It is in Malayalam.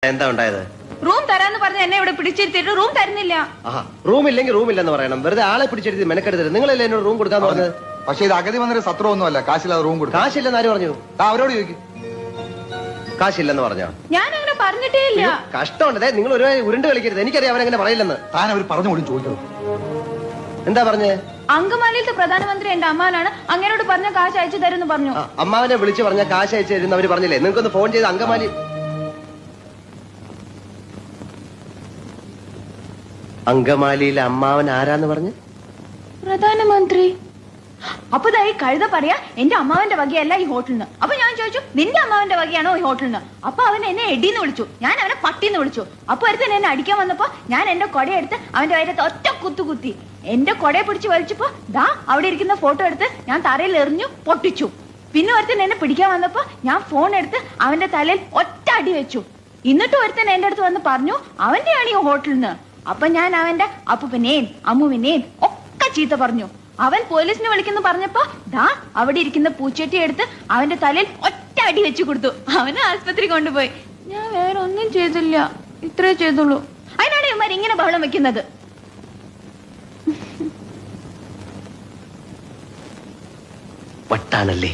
എന്താ ഉണ്ടായത്? റൂം തരാന്ന് പറഞ്ഞ എന്നെ ഇവിടെ പിടിച്ചിരുത്തിട്ട് റൂം തരുന്നില്ല. റൂം ഇല്ലെങ്കിൽ റൂം ഇല്ലെന്ന് പറയണം. വെറുതെ ആളെ പിടിച്ചെടുത്ത് മെനക്കെടുത്തത്. നിങ്ങളല്ലേ എന്നോട് റൂം കൊടുക്കാന്ന് പറഞ്ഞത്? പക്ഷേ ഇത് അഗതി വന്നൊരു സത്രമൊന്നുമല്ല. കാശില്ലാതെ റൂം കൊടുക്കും. കാശില്ലെന്ന് ആര് പറഞ്ഞു? അവരോട് ചോദിക്കും. കാശില്ലെന്ന് പറഞ്ഞോ? ഞാൻ അങ്ങനെ പറഞ്ഞിട്ടേ ഇല്ല. കഷ്ടമുണ്ട്. നിങ്ങൾ ഒരു ഉരുണ്ട് കളിക്കരുത്. എനിക്കറിയാം അവരങ്ങനെ പറയില്ലെന്ന്. താൻ അവർ പറഞ്ഞു കൂടി ചോദിക്കണം. എന്താ പറഞ്ഞേ? അങ്കമാലിയിലത്തെ പ്രധാനമന്ത്രി എന്റെ അമ്മാവനാണ്, അങ്ങനോട് പറഞ്ഞ കാശ് അയച്ചു തരുമെന്ന് പറഞ്ഞു. അമ്മാവനെ വിളിച്ച് പറഞ്ഞ കാശ് അയച്ചു തരുന്ന അവര് പറഞ്ഞില്ലേ? നിങ്ങൾക്കൊന്ന് ഫോൺ ചെയ്ത് അങ്കമാലിയിലെ അമ്മാവൻ ആരാന്ന് പറഞ്ഞു? പ്രധാനമന്ത്രി. അപ്പൊ ഈ കഴുത പറയാ എന്റെ അമ്മാവന്റെ വകയല്ല ഈ ഹോട്ടലിന്. അപ്പൊ ഞാൻ ചോദിച്ചു നിന്റെ അമ്മാവന്റെ വകയാണോ ഈ ഹോട്ടലിന്? അപ്പൊ അവൻ എന്നെ എടിന്ന് വിളിച്ചു, ഞാൻ അവനെ പട്ടിന്ന് വിളിച്ചു. അപ്പൊ ഒരുത്തൻ എന്നെ അടിക്കാൻ വന്നപ്പോ ഞാൻ എന്റെ കൊടയെടുത്ത് അവന്റെ വയറ്റത്ത് ഒറ്റ കുത്തി. എന്റെ കൊടയെ പിടിച്ച് വലിച്ചപ്പോ അവിടെ ഇരിക്കുന്ന ഫോട്ടോ എടുത്ത് ഞാൻ തറയിൽ എറിഞ്ഞു പൊട്ടിച്ചു. പിന്നെ ഒരുത്തൻ എന്നെ പിടിക്കാൻ വന്നപ്പോ ഞാൻ ഫോൺ എടുത്ത് അവന്റെ തലയിൽ ഒറ്റ അടി വെച്ചു. എന്നിട്ട് ഒരുത്തൻ എന്റെ അടുത്ത് വന്ന് പറഞ്ഞു അവന്റെയാണ് ഈ ഹോട്ടലിന്. അപ്പൊ ഞാൻ അവന്റെ അപ്പൂപ്പനെയും അമ്മുവിനെയും ഒക്കെ ചീത്ത പറഞ്ഞു. അവൻ പോലീസിനെ വിളിക്കുന്നു പറഞ്ഞപ്പോ അവിടെ ഇരിക്കുന്ന പൂച്ചട്ടി എടുത്ത് അവന്റെ തലയിൽ ഒറ്റ അടി വെച്ചു കൊടുത്തു. അവനെ ആസ്പത്രി കൊണ്ടുപോയി. ഞാൻ വേറെ ഒന്നും ചെയ്തില്ല, ഇത്രേ ചെയ്തുള്ളൂ. അതിനാണ് ഇവന്മാർ ഇങ്ങനെ ബഹളം വെക്കുന്നത്. വട്ടാണല്ലേ?